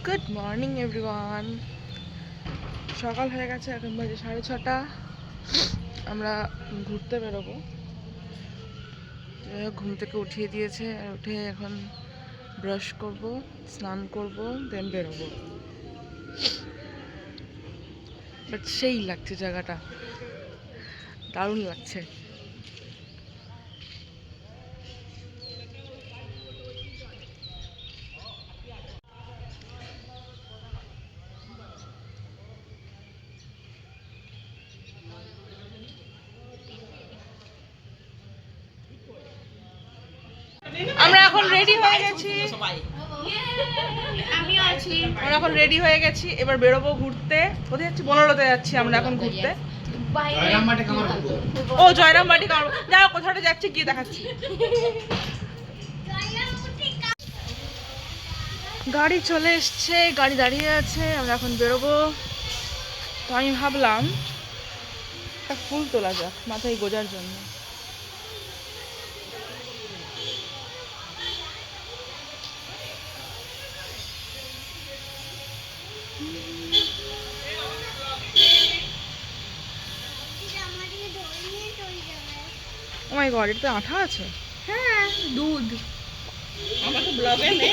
Good morning everyone. সকাল হয়ে গেছে, এখন বাজে 6:30। আমরা ঘুরতে বেরোবো। ঘুম থেকে উঠিয়ে দিয়েছে, আর উঠে এখন ব্রাশ করব, স্নান করব, দেন বেরোবো। বাট সেই লাগছে, জায়গাটা দারুণ লাগছে। আমরা এখন রেডি হয়ে গেছি, আমরা এখন রেডি হয়ে গেছি, এবার বেরোবো ঘুরতে। কোথায় যাচ্ছি? বনলতে যাচ্ছি আমরা এখন ঘুরতে। ও জয়রাম বাটি কামার, যাও কোথাটা যাচ্ছি গিয়ে দেখাচ্ছি। গাড়ি চলে এসছে, গাড়ি দাঁড়িয়ে আছে, আমরা এখন বেরোবো। তো আমি ভাবলাম একটা ফুল তোলা যাক মাথায় গোজার জন্য। ও মাই গড, এটা তো আঠা আছে। হ্যাঁ, দুধ। আমাকে ব্লগে নে।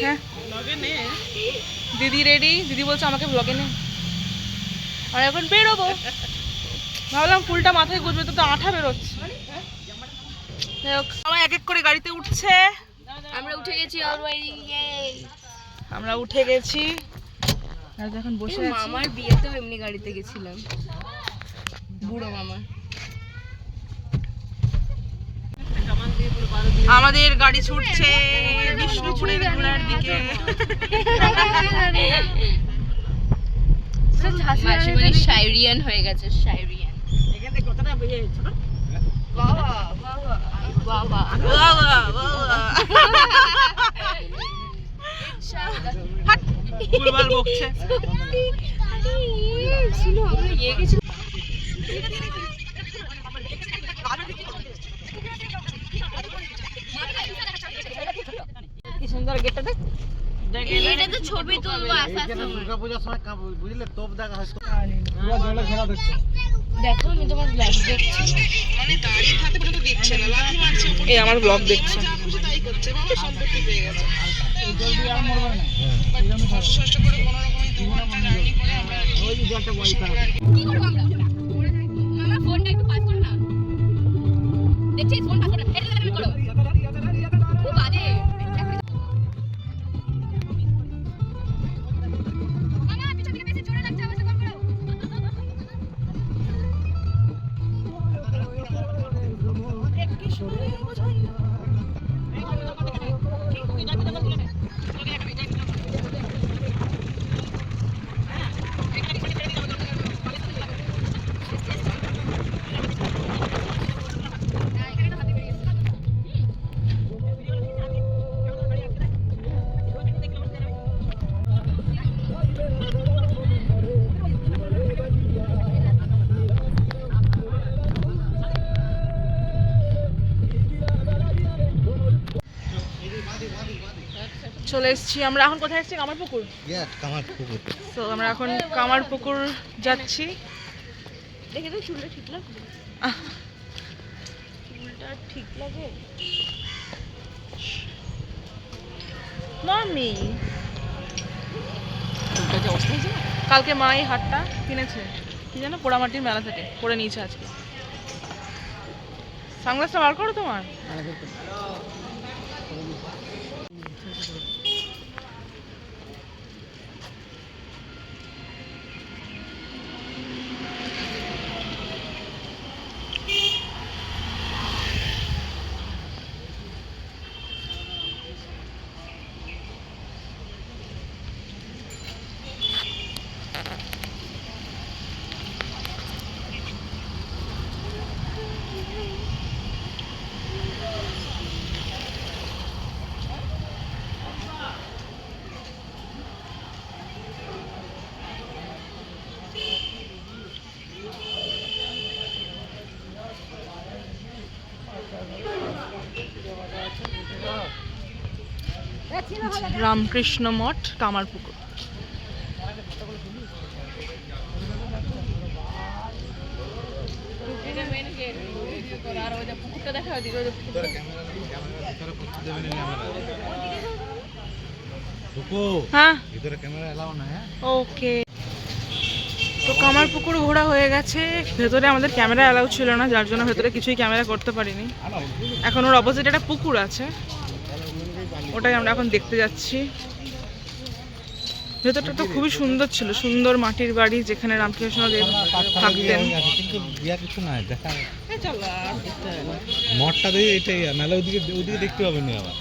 হ্যাঁ ব্লগে নে। দিদি রেডি, দিদি বলছে আমাকে ব্লগে নে। আর এখন বেরোবো, ভাবলাম ফুলটা মাথায় গুজবে, তো আঠা বেরোচ্ছে। সবাই এক এক করে গাড়িতে উঠছে। আমরা উঠে গেছি অলরেডি। আমরা উঠে গেছি, আর এখন বসে আছি। মামার বিয়েতেও এমনি গাড়িতে গেছিলাম, বুড়ো মামা। আমাদের গাড়ি ছুটছে বিষ্ণুপুরের ঘোড়ার দিকে। মাসিমণি শায়রিয়ান হয়ে গেছে, শায়রিয়ান। বাবা বাবা বাবা বাবা বাবা ফুলবাল বকছে। শুনো, আমরা ইয়ে গেছি। কি সুন্দর গেটটা দেখ। এটা তো ছবি তুলবো আসার সময়। দুর্গাপূজার সময় বুঝলে তোপ দেখা হয়। দেখো আমি তোমার ব্লগ দেখছি। মানে দাড়ি হাতে পর্যন্ত দিচ্ছে না, লাঠি মারছে উপর। এই আমার ব্লগ দেখছে। খুশি তাই করছে, বাবা সম্পত্তি পেয়ে গেছে। জলদি আর মরবে না। কষ্ট করে কোন রকমই 2 ঘন্টা জার্নি করে আমরা ওই যে একটা বই করা। কি করব আমরা? মামা ফোনটা একটু পাস করো না। দেখছিস ফোন পাস করো, এটা তুমি করো। খুব বাজে। মামা পিছন থেকে বেশি জোরে লাগছে, আওয়াজটা কম করো। চলে এসেছি আমরা। এখন কোথায় এসেছি? কামারপুকুর। কামারপুকুর। তো আমরা এখন কামারপুকুর যাচ্ছি। দেখে তো চুলটা ঠিক লাগছে। চুলটা ঠিক লাগে। মামি চুলটা যে অবস্থা হয়েছে না। কালকে মা এই হাটটা কিনেছে, কি জানো, পোড়ামাটির মেলা থেকে করে নিয়েছে আজকে। সানগ্লাসটা বার করো তোমার। রামকৃষ্ণ মঠ কামারপুকুর। হ্যাঁ ভিতরে ক্যামেরা এলাও না। ওকে, তো কামারপুকুর ঘোরা হয়ে গেছে। ভেতরে আমাদের ক্যামেরা অ্যালাউ ছিল না, যার জন্য ভেতরে কিছুই ক্যামেরা করতে পারিনি। এখন ওর অপোজিট একটা পুকুর আছে, ওটাই আমরা এখন দেখতে যাচ্ছি। ভেতরটা তো খুবই সুন্দর ছিল, সুন্দর মাটির বাড়ি যেখানে রামকৃষ্ণদেব থাকতেন। কিন্তু বিয়া কিছু নাই দেখা। মঠটা দিয়ে এটাই নাহলে ওদিকে দেখতে পাবেন না আবার।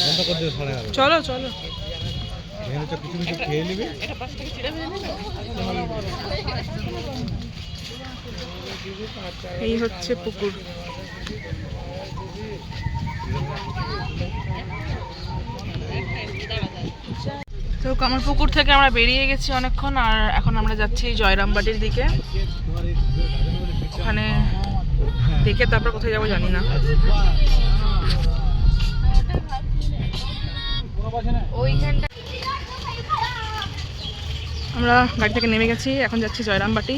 বন্ধ করে দিয়ে সাড়ে এগারো। চলো চলো, এখানে তো কিছু কিছু খেয়ে নিবি। এই হচ্ছে পুকুর। তো কামারপুকুর থেকে আমরা বেরিয়ে গেছি অনেকক্ষণ, আর এখন আমরা যাচ্ছি জয়রামবাটির দিকে। ওখানে দেখে তারপর কোথায় যাবো জানি না। আমরা গাড়ি থেকে নেমে গেছি, এখন যাচ্ছি জয়রামবাটি।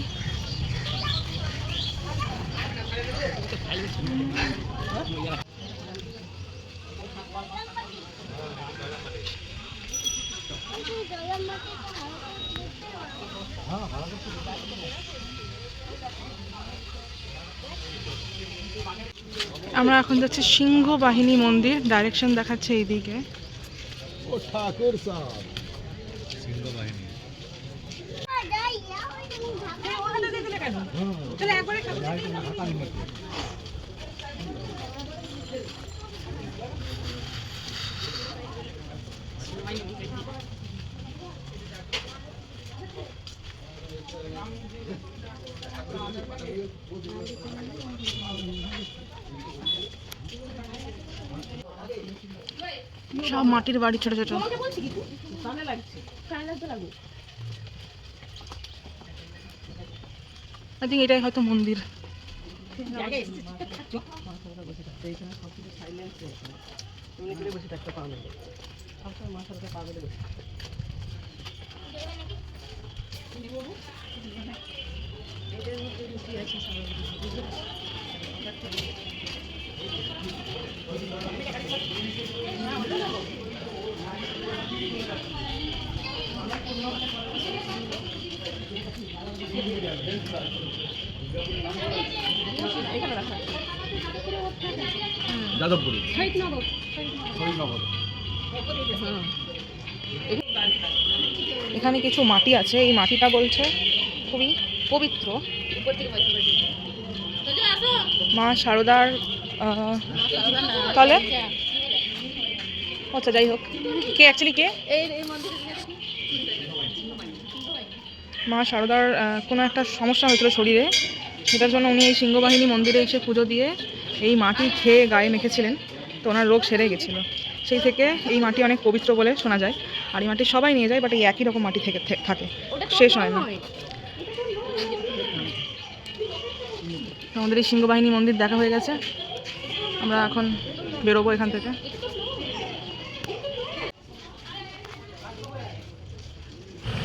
আমরা এখন যাচ্ছি সিংহ বাহিনী মন্দির, ডাইরেকশন দেখাচ্ছে এইদিকে। সব মাটির বাড়ি, ছোট ছোট। আই থিঙ্ক এটাই হয়তো মন্দির। যাদবপুরে এখানে কিছু মাটি আছে, এই মাটিটা বলছে খুবই পবিত্র। মা শারদার তাহলে আচ্ছা যাই হোক, কে অ্যাকচুয়ালি কে মা শারদার কোনো একটা সমস্যা হয়েছিল শরীরে, সেটার জন্য উনি এই সিংহবাহিনী মন্দিরে এসে পুজো দিয়ে এই মাটি খেয়ে গায়ে মেখেছিলেন, তো ওনার রোগ সেরে গেছিলো। সেই থেকে এই মাটি অনেক পবিত্র বলে শোনা যায়, আর এই মাটি সবাই নিয়ে যায়, বাট এই একই রকম মাটি থেকে থাকে, শেষ হয় না। আমাদের এই সিংহবাহিনী মন্দির দেখা হয়ে গেছে, আমরা এখন বেরোবো এখান থেকে।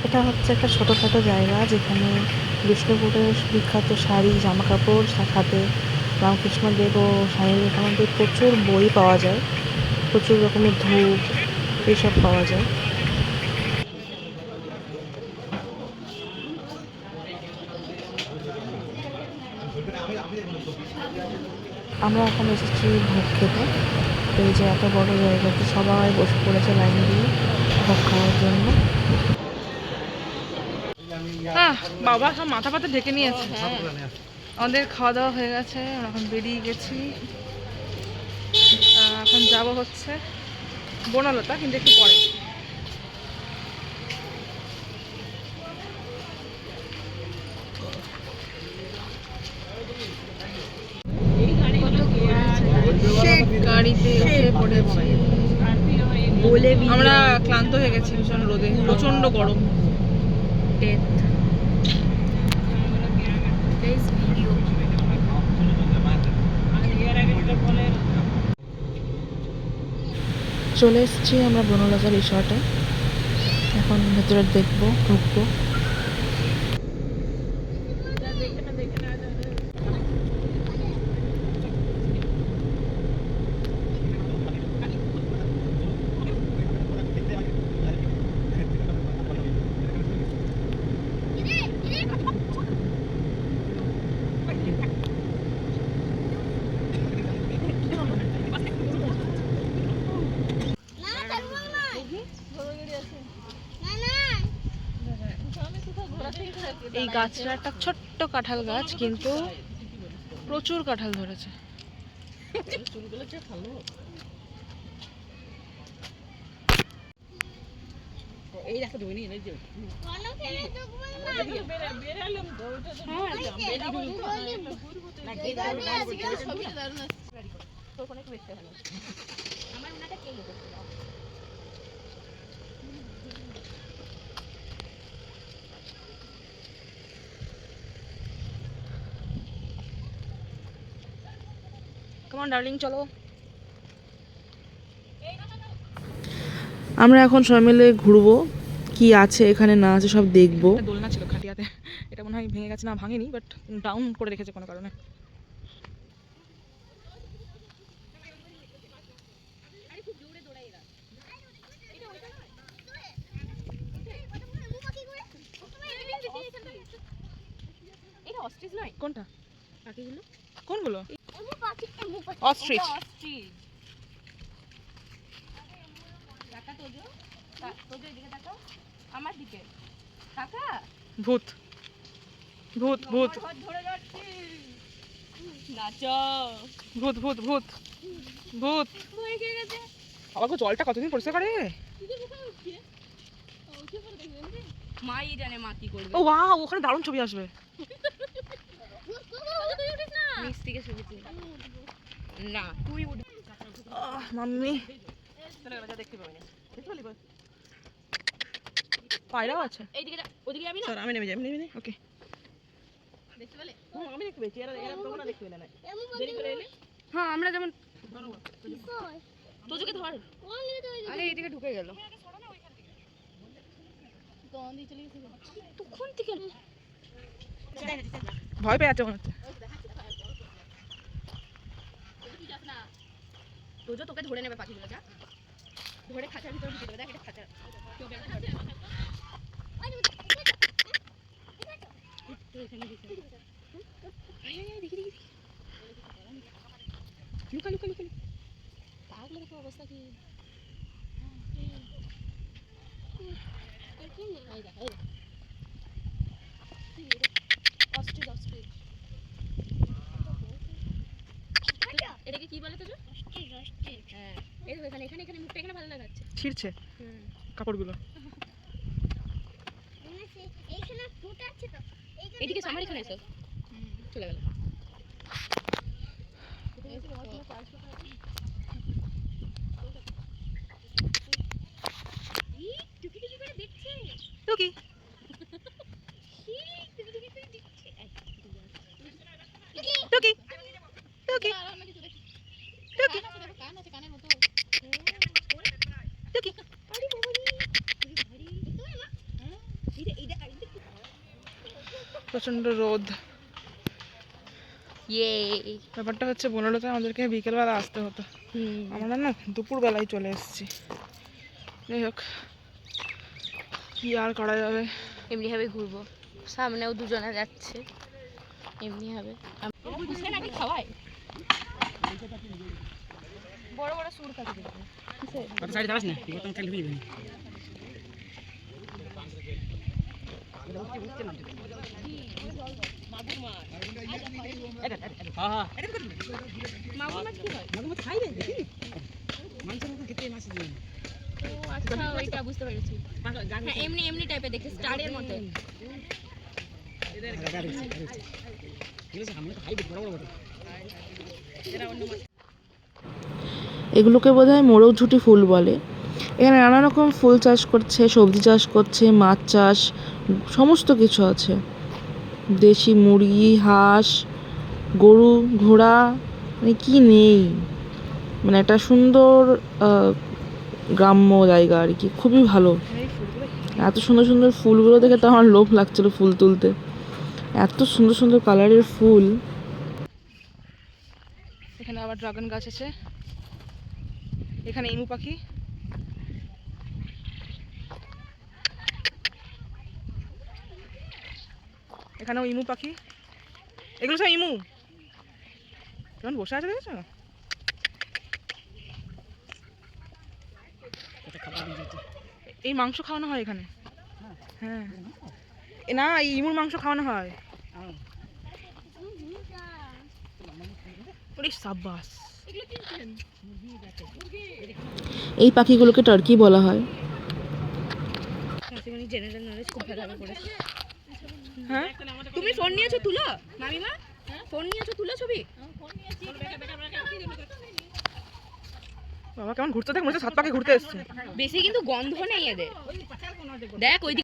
এটা হচ্ছে একটা ছোটোখাটো জায়গা যেখানে বিষ্ণুপুরের বিখ্যাত শাড়ি, জামা কাপড়, সাথে রামকৃষ্ণদেব ও স্বামী বিবেকানন্দের প্রচুর বই পাওয়া যায়, প্রচুর রকমের ধূপ এইসব পাওয়া যায়। আমরা এখন এসেছি ভোগ খেতে। এই যে এত বড় জায়গাতে সবাই বসে পড়েছে লাইন দিয়ে ভোগ খাওয়ার জন্য। বাবা সব মাথা পাতা ঢেকে নিয়েছে। আমাদের খাওয়া দাওয়া হয়ে গেছে, আমরা এখন বেরিয়ে গেছি। এখন যাব হচ্ছে বনলতা, কিন্তু একটু পরে। গাড়িতে উঠে পড়েছি, আমরা ক্লান্ত হয়ে গেছি ভীষণ রোদে, প্রচন্ড গরম। চলে এসেছি আমরা বনলতা রিসর্টে। এখন ভেতরে দেখবো, ঢুকবো। এই গাছটা একটা ছোট্ট কাঁঠাল গাছ, কিন্তু প্রচুর কাঁঠাল ধরেছে। কেমন ডার্লিং, চলো। আমরা এখন সবাই মিলে ঘুরবো, কি আছে এখানে না আছে সব দেখবো। দোলনা ছিল খাটিয়াতে, এটা মনে হয় ভেঙে গেছে, না ভাঙেনি, বাট ডাউন করে রেখেছে কোনো কারণে। কোনটা? কোনগুলো? অস্ট্রিচ। আমার দিকে কাকা, ভূত ভূত ভূত নাচো, ভূত ভূত ভূত ভূত। আমাকে জলটা কতদিন পরিষ্কার করে। মাই জানে মা কি করবে। ও ওয়াও, ওখানে দারুণ ছবি আসবে। নিচ থেকে ছবি তুলি না, তুই উঠে মাম্মি পায়রাও আছে। এইদিকে যা, ওদিকে যাবি না? স্যার আমি নেমে যাই, ওকে। দেখতে পেলে? আমি দেখতে পেয়েছি, এরা তোমরা দেখতে পেলে না। দেরি করে এলে। হ্যাঁ, আমরা যেমন তোজোকে ধর, আরে এইদিকে ঢুকে গেল। তখন থেকে ভয় পেয়ে আছে মনে হচ্ছে। তোজো তোকে ধরে নেবে পাখিগুলো, যা ধরে খাঁচার ভিতরে ঢুকে দেবে। দেখ এটা খাঁচা, অবস্থা কি? এটাকে কি বলে তোজো? হ্যাঁ, এই দেখো এখানে এখানে এখানে মুখটা এখানে ভালো লাগাচ্ছে। ছিড়ছে কাপড়গুলো। এদিকে আমার এখানে এসো, চলে গেল। টুকি টুকি টুকি প্রচন্ড রোদ। ব্যাপারটা হচ্ছে বনলতা আমাদেরকে বিকেলবেলা আসতে হতো, আমরা না দুপুরবেলায় চলে এসেছি। যাই হোক, কি আর করা যাবে। এমনি ভাবে ঘুরবো, সামনেও দুজনে যাচ্ছে, এমনি হবে। নাকি খাওয়াই বড় বড় সুর থাকে আচ্ছা, বুঝতে পেরেছি। এমনি এমনি টাইপের দেখতে, স্টারের মতো। এগুলোকে বোধহয় মোরগঝুটি ফুল বলে। এখানে নানা রকম ফুল চাষ করছে, সবজি চাষ করছে, মাছ চাষ, সমস্ত কিছু আছে। দেশি মুরগি, হাঁস, গরু, ঘোড়া, মানে কি নেই। মানে একটা সুন্দর গ্রাম্য জায়গা আর কি, খুবই ভালো। এত সুন্দর সুন্দর ফুলগুলো দেখে তো আমার লোভ লাগছিল ফুল তুলতে, এত সুন্দর সুন্দর কালারের ফুল। এখানে আবার ড্রাগন গাছ আছে, এখানে ইমু পাখি, এখানেও ইমু পাখি, এগুলো সব ইমু কেমন বসে আছে দেখেছো? এই মাংস খাওয়ানো হয় এখানে, হ্যাঁ না এই ইমুর মাংস খাওয়ানো হয়। ওরে সাব্বাস। এই পাখিগুলোকে টার্কি বলা হয়। হ্যাঁ তুমি ফোন নিয়েছো তুলো মামিমা, ফোন নিয়েছো তুলো ছবি। বাবা কেমন ঘুরতে দেখ, মনে হচ্ছে সাত পাকে ঘুরতে এসছে। বেশি কিন্তু গন্ধ নেই এদের, দেখ ওই